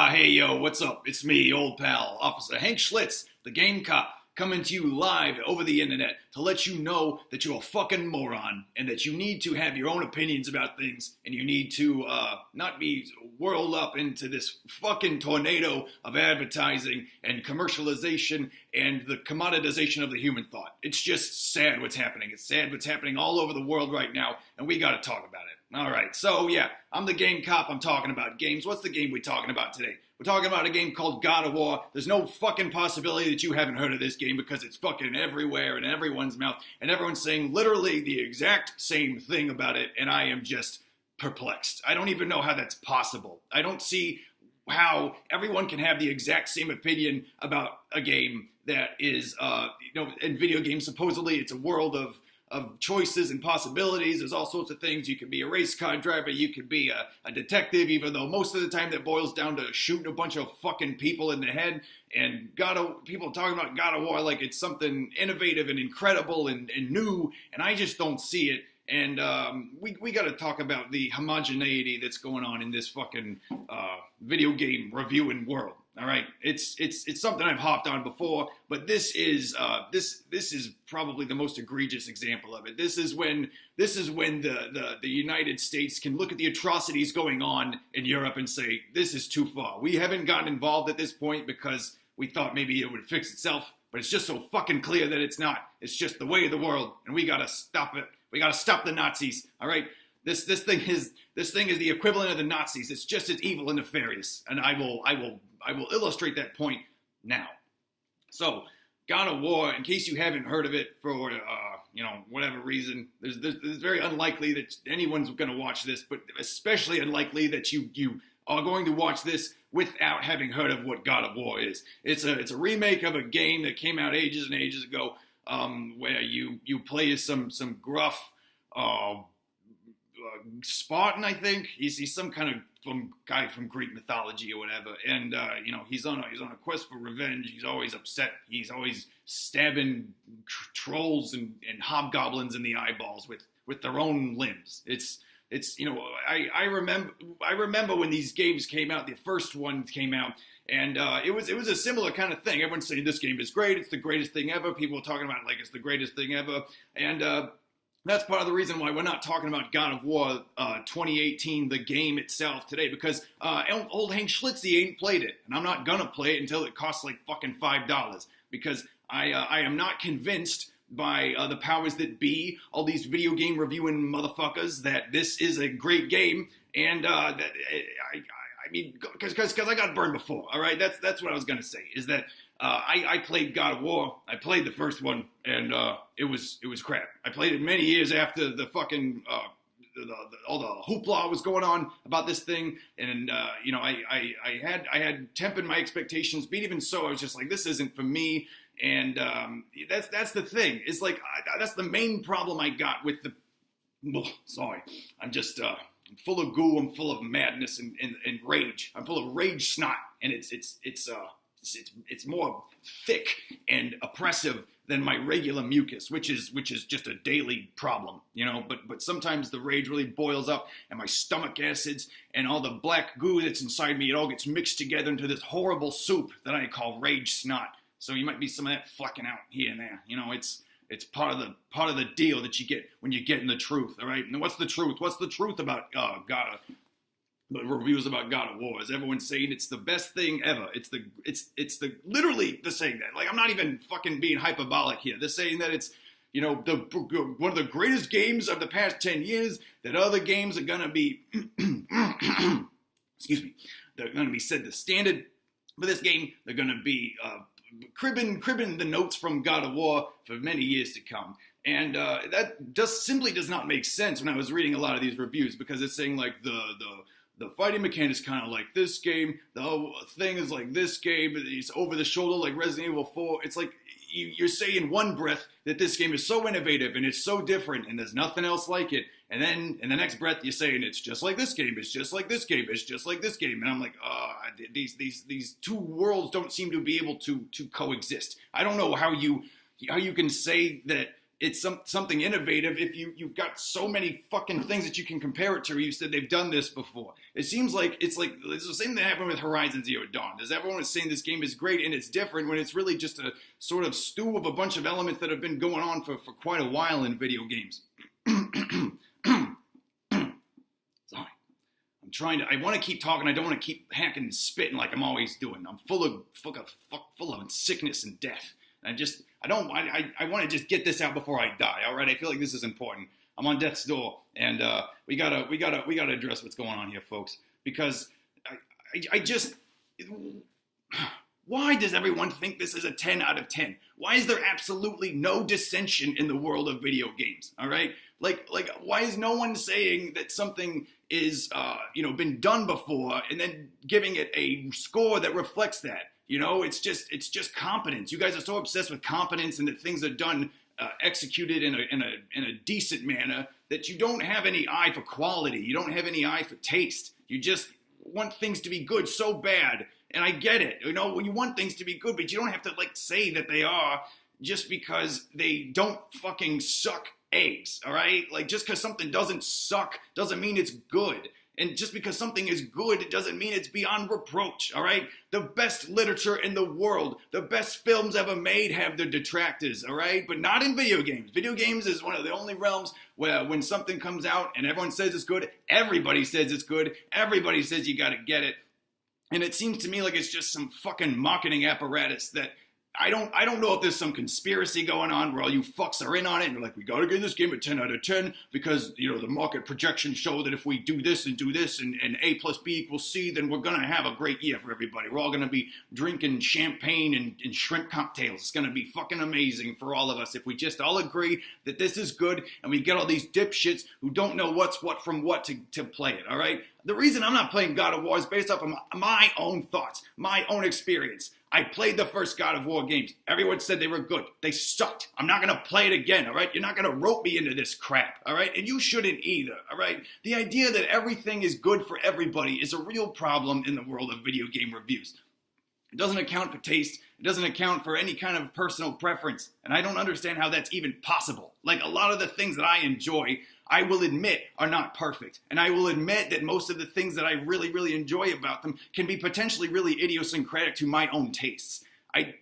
Hey yo, what's up? It's me, old pal, Officer Hank Schlitz, the game cop, coming to you live over the internet to let you know that you're a fucking moron and that you need to have your own opinions about things and you need to not be whirled up into this fucking tornado of advertising and commercialization and the commoditization of the human thought. It's just sad what's happening. It's sad what's happening all over the world right now, and we gotta talk about it. All right, so yeah, I'm the game cop. I'm talking about games. What's the game we're talking about today? We're talking about a game called God of War. There's no fucking possibility that you haven't heard of this game because it's fucking everywhere in everyone's mouth, and everyone's saying literally the exact same thing about it, and I am just perplexed. I don't even know how that's possible. I don't see how everyone can have the exact same opinion about a game that is, in video games, supposedly it's a world of choices and possibilities. There's all sorts of things. You could be a race car driver. You could be a detective, even though most of the time that boils down to shooting a bunch of fucking people in the head. And people talking about God of War like it's something innovative and incredible and new, and I just don't see it. And we got to talk about the homogeneity that's going on in this fucking video game reviewing world. All right, it's something I've hopped on before, but this is probably the most egregious example of it. This is when the United States can look at the atrocities going on in Europe and say this is too far. We haven't gotten involved at this point because we thought maybe it would fix itself, but it's just so fucking clear that it's not. It's just the way of the world, and we gotta stop it. We gotta stop the Nazis. All right. This thing is the equivalent of the Nazis. It's just as evil and nefarious, and I will illustrate that point now. So, God of War, in case you haven't heard of it for whatever reason, there's very unlikely that anyone's going to watch this, but especially unlikely that you are going to watch this without having heard of what God of War is. It's a remake of a game that came out ages and ages ago, where you play as some gruff Spartan, I think. He's some kind of guy from Greek mythology or whatever, and he's on a quest for revenge. He's always upset. He's always stabbing trolls and hobgoblins in the eyeballs with their own limbs. I remember when these games came out. The first one came out, and it was a similar kind of thing. Everyone's saying this game is great. It's the greatest thing ever. People are talking about it like it's the greatest thing ever, and that's part of the reason why we're not talking about God of War 2018, the game itself, today, because old Hank Schlitzy ain't played it, and I'm not gonna play it until it costs like fucking $5, because I am not convinced by the powers that be, all these video game reviewing motherfuckers, that this is a great game, and because I got burned before. All right, that's what I was gonna say. Is that I played God of War. I played the first one, and it was crap. I played it many years after the fucking all the hoopla was going on about this thing, and I had tempered my expectations, but even so, I was just like, this isn't for me. And that's the thing. It's like that's the main problem I got with the. Sorry, I'm just. I'm full of goo. I'm full of madness and rage. I'm full of rage snot, and it's more thick and oppressive than my regular mucus, which is just a daily problem, But sometimes the rage really boils up, and my stomach acids and all the black goo that's inside me, it all gets mixed together into this horrible soup that I call rage snot. So you might be some of that flecking out here and there. It's part of the deal that you get when you're getting the truth, all right? And what's the truth? What's the truth about God? The reviews about God of War? Is everyone saying it's the best thing ever? It's the literally they're saying that. Like, I'm not even fucking being hyperbolic here. They're saying that it's one of the greatest games of the past 10 years. That other games are gonna be excuse me. They're gonna be set the standard for this game. They're gonna be cribbing the notes from God of War for many years to come. And that just simply does not make sense when I was reading a lot of these reviews, because it's saying like the fighting mechanics kind of like this game, the whole thing is like this game, it's over the shoulder like Resident Evil 4. It's like you're saying in one breath that this game is so innovative and it's so different and there's nothing else like it. And then in the next breath, you're saying it's just like this game, it's just like this game, it's just like this game. And I'm like, these two worlds don't seem to be able to coexist. I don't know how you can say that it's something innovative if you've got so many fucking things that you can compare it to. You said they've done this before. It seems like it's the same thing that happened with Horizon Zero Dawn. As everyone is saying this game is great and it's different, when it's really just a sort of stew of a bunch of elements that have been going on for quite a while in video games. Sorry. I want to keep talking. I don't want to keep hacking and spitting like I'm always doing. I'm full of sickness and death. I want to just get this out before I die. All right. I feel like this is important. I'm on death's door, and we gotta address what's going on here, folks. Because I just, why does everyone think this is a 10 out of 10? Why is there absolutely no dissension in the world of video games? All right. Like, why is no one saying that something is, been done before and then giving it a score that reflects that? It's just competence. You guys are so obsessed with competence and that things are done, executed in a decent manner, that you don't have any eye for quality. You don't have any eye for taste. You just want things to be good so bad. And I get it. When you want things to be good, but you don't have to say that they are just because they don't fucking suck eggs, all right? Just because something doesn't suck doesn't mean it's good. And just because something is good, it doesn't mean it's beyond reproach, all right? The best literature in the world, the best films ever made have their detractors, all right? But not in video games. Video games is one of the only realms where when something comes out and everyone says it's good, everybody says it's good, everybody says you gotta get it. And it seems to me like it's just some fucking marketing apparatus that I don't know if there's some conspiracy going on where all you fucks are in on it and you're like, we gotta give this game a 10 out of 10 because, the market projections show that if we do this and A plus B equals C, then we're gonna have a great year for everybody. We're all gonna be drinking champagne and shrimp cocktails. It's gonna be fucking amazing for all of us if we just all agree that this is good and we get all these dipshits who don't know what's what from what to play it, all right? The reason I'm not playing God of War is based off of my own thoughts, my own experience. I played the first God of War games. Everyone said they were good. They sucked. I'm not going to play it again, all right? You're not going to rope me into this crap, all right? And you shouldn't either, all right? The idea that everything is good for everybody is a real problem in the world of video game reviews. It doesn't account for taste. It doesn't account for any kind of personal preference. And I don't understand how that's even possible. A lot of the things that I enjoy, I will admit are not perfect. And I will admit that most of the things that I really, really enjoy about them can be potentially really idiosyncratic to my own tastes. I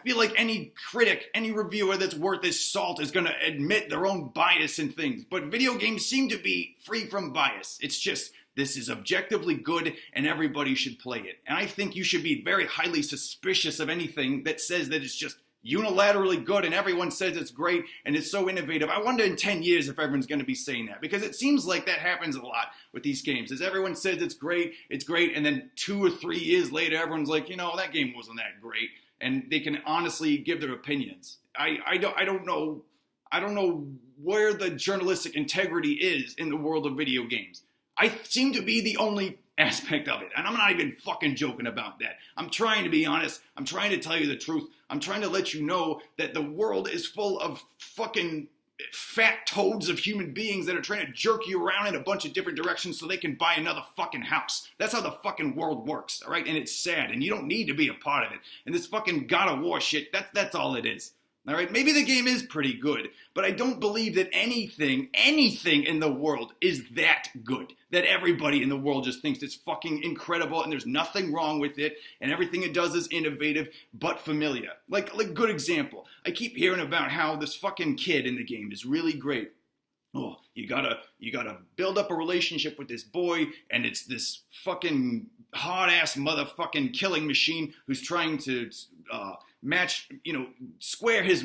feel like any critic, any reviewer that's worth his salt is going to admit their own bias in things. But video games seem to be free from bias. It's just, this is objectively good and everybody should play it. And I think you should be very highly suspicious of anything that says that it's just unilaterally good and everyone says it's great and it's so innovative. I wonder in 10 years if everyone's going to be saying that, because it seems like that happens a lot with these games. As everyone says it's great, and then 2 or 3 years later everyone's like, that game wasn't that great, and they can honestly give their opinions. I don't know where the journalistic integrity is in the world of video games. I seem to be the only aspect of it, and I'm not even fucking joking about that. I'm trying to be honest. I'm trying to tell you the truth. I'm trying to let you know that the world is full of fucking fat toads of human beings that are trying to jerk you around in a bunch of different directions so they can buy another fucking house. That's how the fucking world works, all right? And it's sad, and you don't need to be a part of it. And this fucking God of War shit, that's all it is. All right, maybe the game is pretty good, but I don't believe that anything in the world is that good, that everybody in the world just thinks it's fucking incredible and there's nothing wrong with it and everything it does is innovative but familiar. Like good example, I keep hearing about how this fucking kid in the game is really great. Oh, you gotta build up a relationship with this boy, and it's this fucking hard-ass motherfucking killing machine who's trying to square his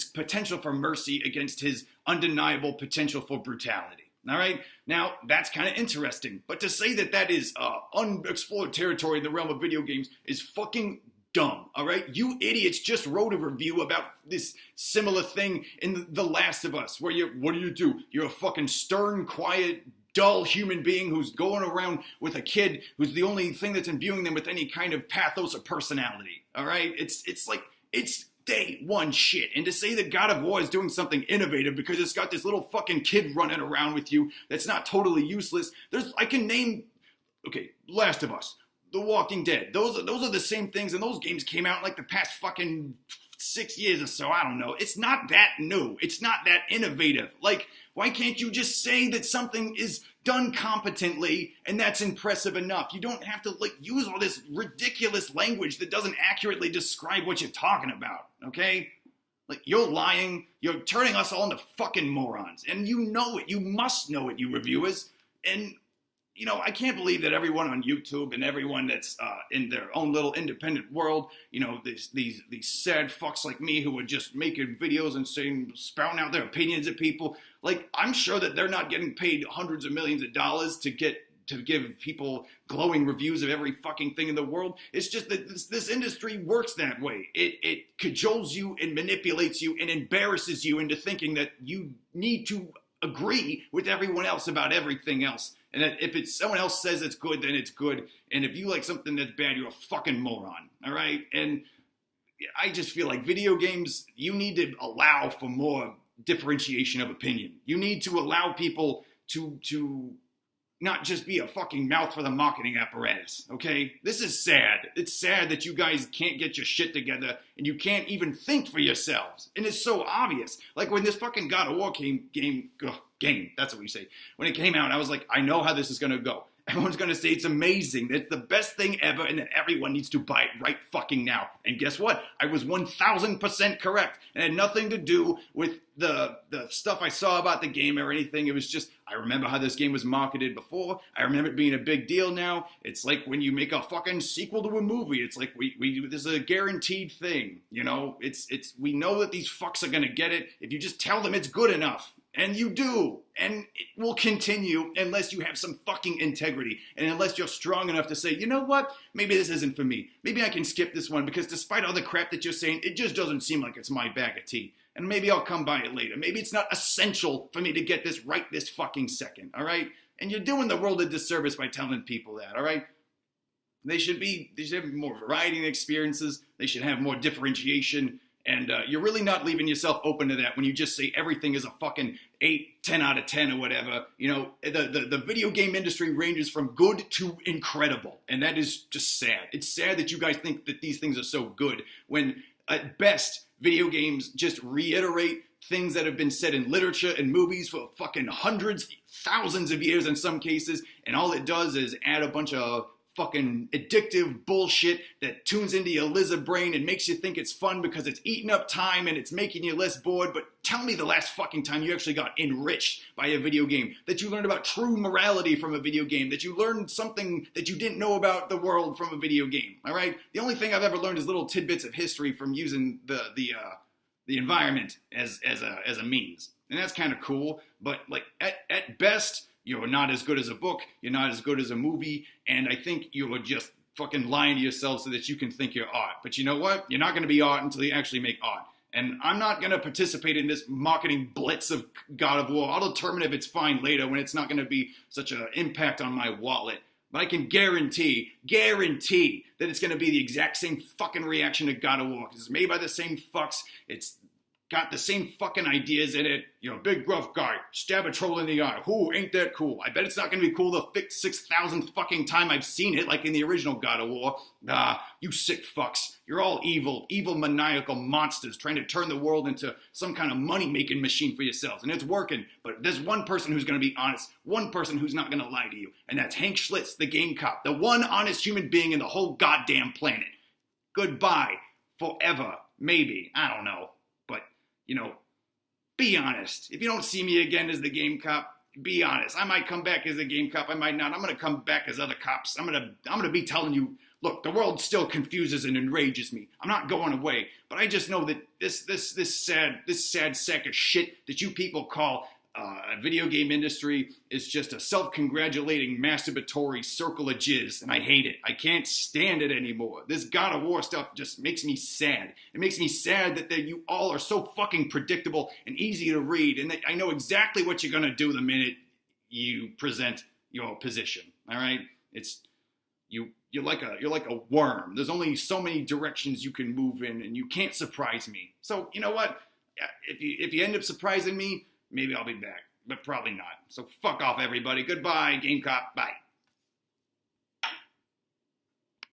potential for mercy against his undeniable potential for brutality. All right? Now, that's kind of interesting. But to say that is unexplored territory in the realm of video games is fucking dumb, all right? You idiots just wrote a review about this similar thing in The Last of Us, where what do? You're a fucking stern, quiet, dull human being who's going around with a kid who's the only thing that's imbuing them with any kind of pathos or personality, all right? It's day one shit. And to say that God of War is doing something innovative because it's got this little fucking kid running around with you that's not totally useless, I can name, Last of Us, The Walking Dead. Those are the same things, and those games came out in the past fucking 6 years or so, I don't know. It's not that new. It's not that innovative. Like, why can't you just say that something is done competently and that's impressive enough? You don't have to use all this ridiculous language that doesn't accurately describe what you're talking about, okay? Like, you're lying. You're turning us all into fucking morons. And you know it. You must know it, you reviewers. And I can't believe that everyone on YouTube and everyone that's in their own little independent world, these sad fucks like me who are just making videos and spouting out their opinions at people. Like, I'm sure that they're not getting paid hundreds of millions of dollars to give people glowing reviews of every fucking thing in the world. It's just that this industry works that way. It cajoles you and manipulates you and embarrasses you into thinking that you need to agree with everyone else about everything else. And that if someone else says it's good, then it's good. And if you like something that's bad, you're a fucking moron. All right? And I just feel like video games, you need to allow for more differentiation of opinion. You need to allow people to not just be a fucking mouth for the marketing apparatus, okay? This is sad. It's sad that you guys can't get your shit together and you can't even think for yourselves. And it's so obvious. Like when this fucking God of War game, that's what we say. When it came out, I was like, I know how this is going to go. Everyone's going to say it's amazing, that it's the best thing ever, and that everyone needs to buy it right fucking now. And guess what? I was 1,000% correct. It had nothing to do with the stuff I saw about the game or anything. It was just, I remember how this game was marketed before. I remember it being a big deal now. It's like when you make a fucking sequel to a movie. It's like this is a guaranteed thing. We know that these fucks are going to get it if you just tell them it's good enough. And you do. And it will continue unless you have some fucking integrity. And unless you're strong enough to say, you know what? Maybe this isn't for me. Maybe I can skip this one because despite all the crap that you're saying, it just doesn't seem like it's my bag of tea. And maybe I'll come by it later. Maybe it's not essential for me to get this right this fucking second, all right? And you're doing the world a disservice by telling people that, all right? They should have more variety in experiences. They should have more differentiation. And you're really not leaving yourself open to that when you just say everything is a fucking 8, 10 out of 10 or whatever. The video game industry ranges from good to incredible. And that is just sad. It's sad that you guys think that these things are so good when at best video games just reiterate things that have been said in literature and movies for fucking hundreds, thousands of years in some cases. And all it does is add a bunch of fucking addictive bullshit that tunes into your lizard brain and makes you think it's fun because it's eating up time and it's making you less bored. But tell me the last fucking time you actually got enriched by a video game, that you learned about true morality from a video game, that you learned something that you didn't know about the world from a video game, all right? The only thing I've ever learned is little tidbits of history from using the environment as a means. And that's kind of cool, but like at best, you're not as good as a book, you're not as good as a movie, and I think you're just fucking lying to yourself so that you can think you're art. But you know what? You're not going to be art until you actually make art. And I'm not going to participate in this marketing blitz of God of War. I'll determine if it's fine later when it's not going to be such an impact on my wallet. But I can guarantee that it's going to be the exact same fucking reaction to God of War. Because it's made by the same fucks. It's got the same fucking ideas in it. Big gruff guy, stab a troll in the eye. Who ain't that cool? I bet it's not going to be cool the 6,000th fucking time I've seen it, like in the original God of War. You sick fucks. You're all evil maniacal monsters trying to turn the world into some kind of money-making machine for yourselves. And it's working. But there's one person who's going to be honest, one person who's not going to lie to you. And that's Hank Schlitz, the game cop, the one honest human being in the whole goddamn planet. Goodbye. Forever. Maybe. I don't know. But be honest. If you don't see me again as the game cop, be honest. I might come back as a game cop. I might not. I'm going to come back as other cops. I'm going to be telling you, look, the world still confuses and enrages me. I'm not going away. But I just know that this sad sack of shit that you people call a video game industry is just a self-congratulating masturbatory circle of jizz, and I hate it. I can't stand it anymore. This God of War stuff just makes me sad. It makes me sad that you all are so fucking predictable and easy to read, and that I know exactly what you're gonna do the minute you present your position. All right, you're like a worm. There's only so many directions you can move in, and you can't surprise me. So you know what? If you end up surprising me, maybe I'll be back, but probably not. So fuck off, everybody. Goodbye, Game Cop. Bye.